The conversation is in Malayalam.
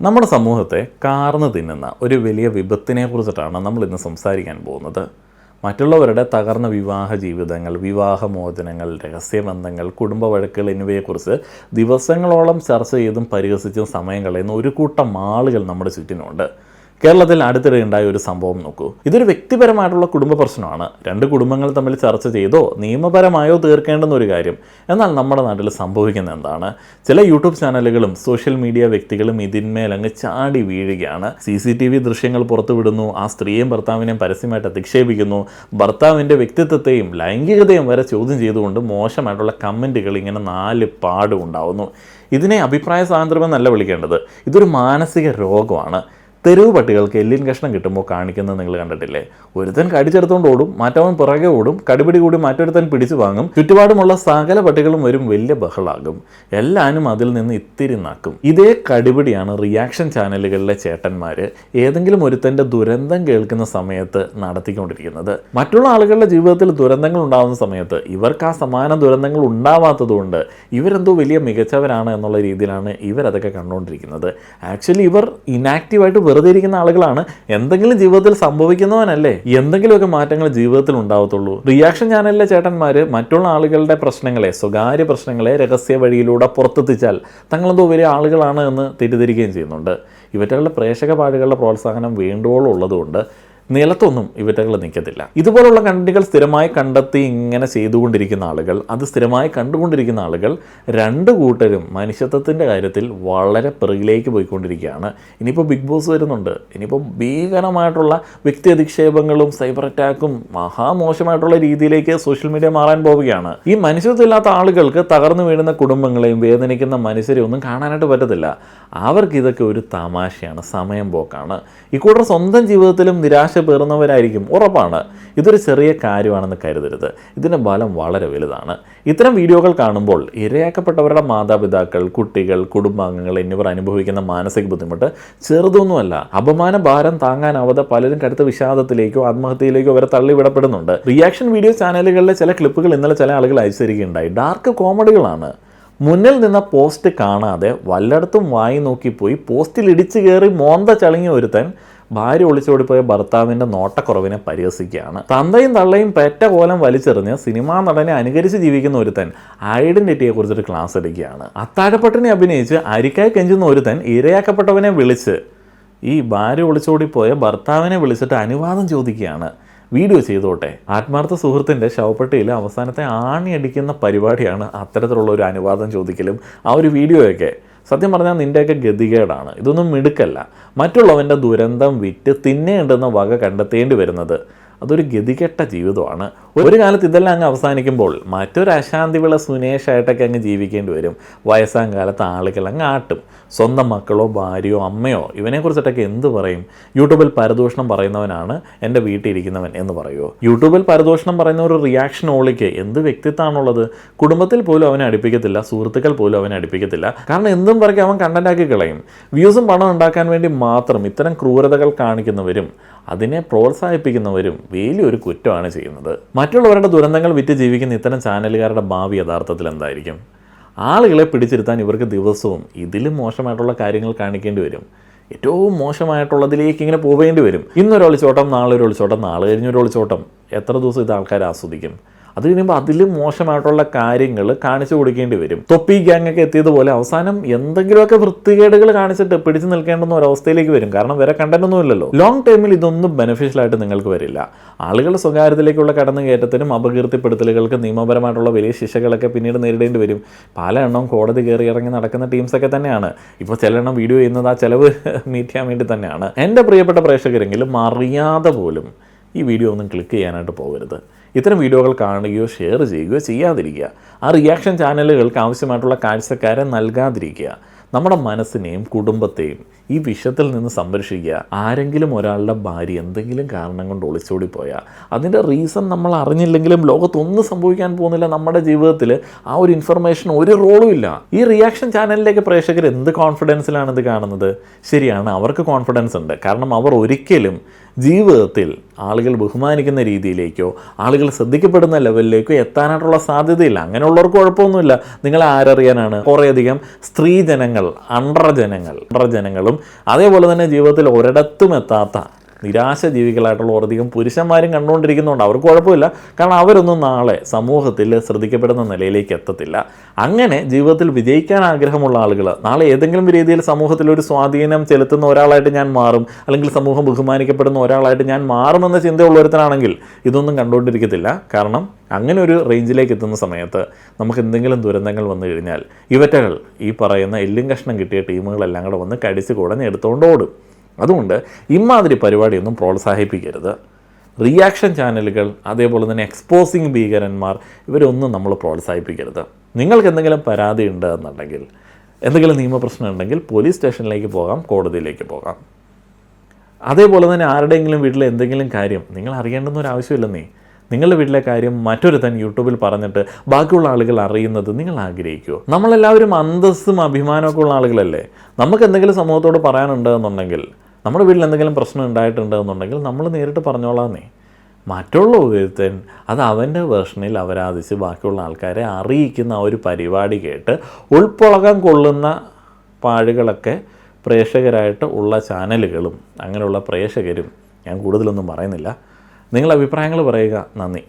നമ്മുടെ സമൂഹത്തെ കാർന്ന് തിന്നുന്ന ഒരു വലിയ വിപത്തിനെ കുറിച്ചിട്ടാണ് നമ്മൾ ഇന്ന് സംസാരിക്കാൻ പോകുന്നത്. മറ്റുള്ളവരുടെ തകർന്ന വിവാഹ ജീവിതങ്ങൾ, വിവാഹമോചനങ്ങൾ, രഹസ്യബന്ധങ്ങൾ, കുടുംബ വഴക്കുകൾ എന്നിവയെക്കുറിച്ച് ദിവസങ്ങളോളം ചർച്ച ചെയ്തും പരിഹസിച്ചും സമയം കളയുന്ന ഒരു കൂട്ടം ആളുകൾ നമ്മുടെ ചുറ്റിനുണ്ട്. കേരളത്തിൽ അടുത്തിടെ ഉണ്ടായ ഒരു സംഭവം നോക്കൂ. ഇതൊരു വ്യക്തിപരമായിട്ടുള്ള കുടുംബ പ്രശ്നമാണ്. രണ്ട് കുടുംബങ്ങൾ തമ്മിൽ ചർച്ച ചെയ്തോ നിയമപരമായോ തീർക്കേണ്ടുന്ന ഒരു കാര്യം. എന്നാൽ നമ്മുടെ നാട്ടിൽ സംഭവിക്കുന്ന എന്താണ്? ചില യൂട്യൂബ് ചാനലുകളും സോഷ്യൽ മീഡിയ വ്യക്തികളും ഇതിന്മേലങ്ങ് ചാടി വീഴുകയാണ്. CCTV ദൃശ്യങ്ങൾ പുറത്തുവിടുന്നു, ആ സ്ത്രീയും ഭർത്താവിനെയും പരസ്യമായിട്ട് അധിക്ഷേപിക്കുന്നു, ഭർത്താവിൻ്റെ വ്യക്തിത്വത്തെയും ലൈംഗികതയും വരെ ചോദ്യം ചെയ്തുകൊണ്ട് മോശമായിട്ടുള്ള കമൻറ്റുകൾ ഇങ്ങനെ 4 പാടും ഉണ്ടാവുന്നു. ഇതിനെ അഭിപ്രായ സ്വാതന്ത്ര്യമെന്നല്ല വിളിക്കേണ്ടത്, ഇതൊരു മാനസിക രോഗമാണ്. തെരുവ് പട്ടികൾക്ക് എല്ലിൻ കഷ്ണം കിട്ടുമ്പോൾ കാണിക്കുന്നത് നിങ്ങൾ കണ്ടിട്ടില്ലേ? ഒരുത്തൻ കടിച്ചെടുത്തുകൊണ്ട് ഓടും, മറ്റവൻ പുറകെ ഓടും, കടിപിടി കൂടി മറ്റൊരുത്തൻ പിടിച്ചു വാങ്ങും, ചുറ്റുപാടുമുള്ള സകല പട്ടികളും വരും, വലിയ ബഹളാകും, എല്ലാവരും അതിൽ നിന്ന് ഇത്തിരി നക്കും. ഇതേ കടിപിടിയാണ് റിയാക്ഷൻ ചാനലുകളിലെ ചേട്ടന്മാർ ഏതെങ്കിലും ഒരുത്തൻ്റെ ദുരന്തം കേൾക്കുന്ന സമയത്ത് നടത്തിക്കൊണ്ടിരിക്കുന്നത്. മറ്റുള്ള ആളുകളുടെ ജീവിതത്തിൽ ദുരന്തങ്ങൾ ഉണ്ടാകുന്ന സമയത്ത് ഇവർക്ക് ആ സമാന ദുരന്തങ്ങൾ ഉണ്ടാവാത്തതുകൊണ്ട് ഇവരെന്തോ വലിയ മികച്ചവരാണ് എന്നുള്ള രീതിയിലാണ് ഇവരതൊക്കെ കണ്ടുകൊണ്ടിരിക്കുന്നത്. ആക്ച്വലി ഇവർ ഇനാക്റ്റീവായിട്ട് വെറുതെ ഇരിക്കുന്ന ആളുകളാണ്. എന്തെങ്കിലും ജീവിതത്തിൽ സംഭവിക്കുന്നവനല്ലേ എന്തെങ്കിലുമൊക്കെ മാറ്റങ്ങൾ ജീവിതത്തിൽ ഉണ്ടാവത്തുള്ളൂ. റിയാക്ഷൻ ചാനലിലെ ചേട്ടന്മാർ മറ്റുള്ള ആളുകളുടെ പ്രശ്നങ്ങളെ, സ്വകാര്യ പ്രശ്നങ്ങളെ രഹസ്യ വഴിയിലൂടെ പുറത്തെത്തിച്ചാൽ തങ്ങളെന്തോ വലിയ ആളുകളാണ് എന്ന് തെറ്റിദ്ധരിക്കുകയും ചെയ്യുന്നുണ്ട്. ഇവറ്റകളുടെ പ്രേക്ഷക പാടുകളുടെ പ്രോത്സാഹനം വേണ്ടുവോളം ഉള്ളതുകൊണ്ട് നിലത്തൊന്നും ഇവറ്റകൾ നിൽക്കത്തില്ല. ഇതുപോലുള്ള കണ്ടന്റുകൾ സ്ഥിരമായി കണ്ടെത്തി ഇങ്ങനെ ചെയ്തുകൊണ്ടിരിക്കുന്ന ആളുകൾ, അത് സ്ഥിരമായി കണ്ടുകൊണ്ടിരിക്കുന്ന ആളുകൾ, രണ്ട് കൂട്ടരും മനുഷ്യത്വത്തിൻ്റെ കാര്യത്തിൽ വളരെ പിറകിലേക്ക് പോയിക്കൊണ്ടിരിക്കുകയാണ്. ഇനിയിപ്പോൾ ബിഗ് ബോസ് വരുന്നുണ്ട്. ഇനിയിപ്പോൾ ഭീകരമായിട്ടുള്ള വ്യക്തി അധിക്ഷേപങ്ങളും സൈബർ അറ്റാക്കും മഹാമോശമായിട്ടുള്ള രീതിയിലേക്ക് സോഷ്യൽ മീഡിയ മാറാൻ പോവുകയാണ്. ഈ മനുഷ്യത്വമില്ലാത്ത ആളുകൾക്ക് തകർന്നു വീഴുന്ന കുടുംബങ്ങളെയും വേദനിക്കുന്ന മനുഷ്യരെയും ഒന്നും കാണാനായിട്ട് പറ്റത്തില്ല. അവർക്ക് ഇതൊക്കെ ഒരു തമാശയാണ്, സമയം പോക്കാണ്. ഇക്കൂട്ടർ സ്വന്തം ജീവിതത്തിലും നിരാശ പേറുന്നവരായിരിക്കും, ഉറപ്പാണ്. ഇതൊരു ചെറിയ കാര്യമാണെന്ന് കരുതരുത്, ഇതിൻ്റെ ഫലം വളരെ വലുതാണ്. ഇത്തരം വീഡിയോകൾ കാണുമ്പോൾ ഇരയാക്കപ്പെട്ടവരുടെ മാതാപിതാക്കൾ, കുട്ടികൾ, കുടുംബാംഗങ്ങൾ എന്നിവർ അനുഭവിക്കുന്ന മാനസിക ബുദ്ധിമുട്ട് ചെറുതൊന്നുമല്ല. അപമാന ഭാരം താങ്ങാനാവാതെ പലരും കടുത്ത വിഷാദത്തിലേക്കോ ആത്മഹത്യയിലേക്കോ വരെ തള്ളിവിടപ്പെടുന്നുണ്ട്. റിയാക്ഷൻ വീഡിയോ ചാനലുകളിലെ ചില ക്ലിപ്പുകൾ ഇന്നലെ ചില ആളുകൾ അയച്ചിരിക്കുകയുണ്ടായി. ഡാർക്ക് കോമഡികളാണ്. മുന്നിൽ നിന്ന പോസ്റ്റ് കാണാതെ വല്ലയിടത്തും വായി നോക്കിപ്പോയി പോസ്റ്റിൽ ഇടിച്ചു കയറി മോന്ത ചളിങ്ങിയ ഒരുത്തൻ ഭാര്യ ഒളിച്ചോടിപ്പോയ ഭർത്താവിൻ്റെ നോട്ടക്കുറവിനെ പരിഹസിക്കുകയാണ്. തന്തയും തള്ളയും പെറ്റ കോലം വലിച്ചെറിഞ്ഞ് സിനിമാ നടനെ അനുകരിച്ച് ജീവിക്കുന്ന ഒരുത്തൻ ഐഡന്റിറ്റിയെ കുറിച്ചൊരു ക്ലാസ് എടുക്കുകയാണ്. അത്താഴപ്പട്ടിനെ അഭിനയിച്ച് അരിക്കായി കെഞ്ചുന്ന ഒരുത്തൻ ഇരയാക്കപ്പെട്ടവനെ വിളിച്ച് ഈ ഭാര്യ ഒളിച്ചോടിപ്പോയ ഭർത്താവിനെ വിളിച്ചിട്ട് അനുവാദം ചോദിക്കുകയാണ്. വീഡിയോ ചെയ്തോട്ടെ. ആത്മാർത്ഥ സുഹൃത്തിൻ്റെ ശവപ്പെട്ടിയിൽ അവസാനത്തെ ആണി അടിക്കുന്ന പരിപാടിയാണ് അത്തരത്തിലുള്ള ഒരു അനുവാദം ചോദിക്കലും ആ ഒരു വീഡിയോയൊക്കെ. സത്യം പറഞ്ഞാൽ നിൻ്റെയൊക്കെ ഗതികേടാണ്. ഇതൊന്നും മിടുക്കല്ല. മറ്റുള്ളവൻ്റെ ദുരന്തം വിറ്റ് തിന്നേണ്ടെന്ന വക കണ്ടെത്തേണ്ടി വരുന്നത് അതൊരു ഗതികെട്ട ജീവിതമാണ്. ഒരു കാലത്ത് ഇതെല്ലാം അങ്ങ് അവസാനിക്കുമ്പോൾ മറ്റൊരു അശാന്തി വിള സുനേഷായിട്ടൊക്കെ അങ്ങ് ജീവിക്കേണ്ടി വരും. വയസ്സാം കാലത്ത് ആളുകൾ അങ്ങ് ആട്ടും. സ്വന്തം മക്കളോ ഭാര്യയോ അമ്മയോ ഇവനെക്കുറിച്ചിട്ടൊക്കെ എന്ത് പറയും? യൂട്യൂബിൽ പരദൂഷണം പറയുന്നവനാണ് എൻ്റെ വീട്ടിലിരിക്കുന്നവൻ എന്ന് പറയുമോ? യൂട്യൂബിൽ പരദൂഷണം പറയുന്ന ഒരു റിയാക്ഷൻ ഓളിക്ക് എന്ത് വ്യക്തിത്വമാണുള്ളത്? കുടുംബത്തിൽ പോലും അവനെ അടുപ്പിക്കത്തില്ല, സുഹൃത്തുക്കൾ പോലും അവനെ അടുപ്പിക്കത്തില്ല. കാരണം എന്തും പറയ്ക്ക് അവൻ കണ്ടന്റാക്കി കളയും. വ്യൂസും പണം ഉണ്ടാക്കാൻ വേണ്ടി മാത്രം ഇത്തരം ക്രൂരതകൾ കാണിക്കുന്നവരും അതിനെ പ്രോത്സാഹിപ്പിക്കുന്നവരും വലിയൊരു കുറ്റമാണ് ചെയ്യുന്നത്. മറ്റുള്ളവരുടെ ദുരന്തങ്ങൾ വിറ്റ് ജീവിക്കുന്ന ഇത്തരം ചാനലുകാരുടെ ഭാവി യഥാർത്ഥത്തിൽ എന്തായിരിക്കും? ആളുകളെ പിടിച്ചിരുത്താൻ ഇവർക്ക് ദിവസവും ഇതിലും മോശമായിട്ടുള്ള കാര്യങ്ങൾ കാണിക്കേണ്ടി വരും. ഏറ്റവും മോശമായിട്ടുള്ളതിലേക്ക് ഇങ്ങനെ പോവേണ്ടി വരും. ഇന്നൊരു ഒളിച്ചോട്ടം, നാളെ ഒരു ഒളിച്ചോട്ടം, നാളെ കഴിഞ്ഞൊരു ഒളിച്ചോട്ടം. എത്ര ദിവസം ഇത് ആൾക്കാർ ആസ്വദിക്കും? അത് കഴിയുമ്പോൾ അതിലും മോശമായിട്ടുള്ള കാര്യങ്ങൾ കാണിച്ചു കൊടുക്കേണ്ടി വരും. തൊപ്പി ഗ്യാങ്ങൊക്കെ എത്തിയതുപോലെ അവസാനം എന്തെങ്കിലുമൊക്കെ വൃത്തികേടുകൾ കാണിച്ചിട്ട് പിടിച്ചു നിൽക്കേണ്ടുന്ന ഒരവസ്ഥയിലേക്ക് വരും. കാരണം വേറെ കണ്ടന്റൊന്നും ഇല്ലല്ലോ. ലോങ് ടൈമിൽ ഇതൊന്നും ബെനിഫിഷ്യലായിട്ട് നിങ്ങൾക്ക് വരില്ല. ആളുകളുടെ സ്വകാര്യത്തിലേക്കുള്ള കടന്നുകയറ്റത്തിനും അപകീർത്തിപ്പെടുത്തലുകൾക്ക് നിയമപരമായിട്ടുള്ള വലിയ ശിക്ഷകളൊക്കെ പിന്നീട് നേരിടേണ്ടി വരും. പല എണ്ണം കോടതി കയറി ഇറങ്ങി നടക്കുന്ന ടീംസൊക്കെ തന്നെയാണ്. ഇപ്പോൾ ചില എണ്ണം വീഡിയോ ചെയ്യുന്നത് ആ ചിലവ് മീറ്റ് ചെയ്യാൻ വേണ്ടി തന്നെയാണ്. എൻ്റെ പ്രിയപ്പെട്ട പ്രേക്ഷകരെങ്കിലും അറിയാതെ പോലും ഈ വീഡിയോ ഒന്നും ക്ലിക്ക് ചെയ്യാനായിട്ട് പോകരുത്. ഇത്തരം വീഡിയോകൾ കാണുകയോ ഷെയർ ചെയ്യുകയോ ചെയ്യാതിരിക്കുക. ആ റിയാക്ഷൻ ചാനലുകൾക്ക് ആവശ്യമായിട്ടുള്ള കാഴ്ചക്കാരെ നൽകാതിരിക്കുക. നമ്മുടെ മനസ്സിനെയും കുടുംബത്തെയും ഈ വിഷയത്തിൽ നിന്ന് സംരക്ഷിക്കുക. ആരെങ്കിലും ഒരാളുടെ ഭാര്യ എന്തെങ്കിലും കാരണം കൊണ്ട് ഒളിച്ചോടിപ്പോയാൽ അതിൻ്റെ റീസൺ നമ്മൾ അറിഞ്ഞില്ലെങ്കിലും ലോകത്തൊന്നും സംഭവിക്കാൻ പോകുന്നില്ല. നമ്മുടെ ജീവിതത്തിൽ ആ ഒരു ഇൻഫർമേഷൻ ഒരു റോളും ഇല്ല. ഈ റിയാക്ഷൻ ചാനലിലേക്ക് പ്രേക്ഷകർ എന്ത് കോൺഫിഡൻസിലാണ് ഇത് കാണുന്നത്? ശരിയാണ്, അവർക്ക് കോൺഫിഡൻസ് ഉണ്ട്. കാരണം അവർ ഒരിക്കലും ജീവിതത്തിൽ ആളുകൾ ബഹുമാനിക്കുന്ന രീതിയിലേക്കോ ആളുകൾ ശ്രദ്ധിക്കപ്പെടുന്ന ലെവലിലേക്കോ എത്താനായിട്ടുള്ള സാധ്യതയില്ല. അങ്ങനെയുള്ളവർക്ക് കുഴപ്പമൊന്നുമില്ല. നിങ്ങളെ ആരറിയാനാണ്? കുറേയധികം സ്ത്രീ ജനങ്ങൾ ജനങ്ങൾ അണ്ടർജനങ്ങളും അതേപോലെ തന്നെ ജീവിതത്തിൽ ഒരിടത്തും എത്താത്ത നിരാശ ജീവികളായിട്ടുള്ള ഒരധികം പുരുഷന്മാരും കണ്ടുകൊണ്ടിരിക്കുന്നുണ്ട്. അവർക്ക് കുഴപ്പമില്ല, കാരണം അവരൊന്നും നാളെ സമൂഹത്തിൽ ശ്രദ്ധിക്കപ്പെടുന്ന നിലയിലേക്ക് എത്തത്തില്ല. അങ്ങനെ ജീവിതത്തിൽ വിജയിക്കാൻ ആഗ്രഹമുള്ള ആളുകൾ നാളെ ഏതെങ്കിലും രീതിയിൽ സമൂഹത്തിൽ ഒരു സ്വാധീനം ചെലുത്തുന്ന ഒരാളായിട്ട് ഞാൻ മാറും, അല്ലെങ്കിൽ സമൂഹം ബഹുമാനിക്കപ്പെടുന്ന ഒരാളായിട്ട് ഞാൻ മാറുമെന്ന ചിന്തയുള്ളവരുത്തനാണെങ്കിൽ ഇതൊന്നും കണ്ടുകൊണ്ടിരിക്കത്തില്ല. കാരണം അങ്ങനെ ഒരു റേഞ്ചിലേക്ക് എത്തുന്ന സമയത്ത് നമുക്ക് എന്തെങ്കിലും ദുരന്തങ്ങൾ വന്നു കഴിഞ്ഞാൽ ഇവറ്റകൾ ഈ പറയുന്ന എല്ലും കഷ്ണം കിട്ടിയ ടീമുകളെല്ലാം കൂടെ വന്ന് കടിച്ച് കുടഞ്ഞ് എടുത്തുകൊണ്ട് ഓടും. അതുകൊണ്ട് ഇമാതിരി പരിപാടിയൊന്നും പ്രോത്സാഹിപ്പിക്കരുത്. റിയാക്ഷൻ ചാനലുകൾ, അതേപോലെ തന്നെ എക്സ്പോസിങ് ഭീകരന്മാർ, ഇവരൊന്നും നമ്മൾ പ്രോത്സാഹിപ്പിക്കരുത്. നിങ്ങൾക്ക് എന്തെങ്കിലും പരാതി ഉണ്ട് എന്നുണ്ടെങ്കിൽ, എന്തെങ്കിലും നിയമപ്രശ്നം ഉണ്ടെങ്കിൽ പോലീസ് സ്റ്റേഷനിലേക്ക് പോകാം, കോടതിയിലേക്ക് പോകാം. അതേപോലെ തന്നെ ആരുടെയെങ്കിലും വീട്ടിലെ എന്തെങ്കിലും കാര്യം നിങ്ങൾ അറിയേണ്ടുന്ന ഒരു ആവശ്യമില്ലെന്നേ. നിങ്ങളുടെ വീട്ടിലെ കാര്യം മറ്റൊരുത്തൻ യൂട്യൂബിൽ പറഞ്ഞിട്ട് ബാക്കിയുള്ള ആളുകൾ അറിയുന്നത് നിങ്ങൾ ആഗ്രഹിക്കുമോ? നമ്മളെല്ലാവരും അന്തസ്സും അഭിമാനമൊക്കെ ഉള്ള ആളുകളല്ലേ. നമുക്ക് എന്തെങ്കിലും സമൂഹത്തോട് പറയാനുണ്ട് എന്നുണ്ടെങ്കിൽ, നമ്മുടെ വീട്ടിൽ എന്തെങ്കിലും പ്രശ്നം ഉണ്ടായിട്ടുണ്ട് എന്നുണ്ടെങ്കിൽ നമ്മൾ നേരിട്ട് പറഞ്ഞോളാന്നേ. മറ്റുള്ള ഒരുത്തൻ അത് അവൻ്റെ വേർഷനിൽ അവരാധിച്ച് ബാക്കിയുള്ള ആൾക്കാരെ അറിയിക്കുന്ന ആ ഒരു പരിപാടി കേട്ട് ഉൾപ്പൊളകം കൊള്ളുന്ന പാഴുകളൊക്കെ പ്രേക്ഷകരായിട്ട് ഉള്ള ചാനലുകളും അങ്ങനെയുള്ള പ്രേക്ഷകരും, ഞാൻ കൂടുതലൊന്നും പറയുന്നില്ല. നിങ്ങളുടെ അഭിപ്രായങ്ങൾ പറയുക. നന്ദി.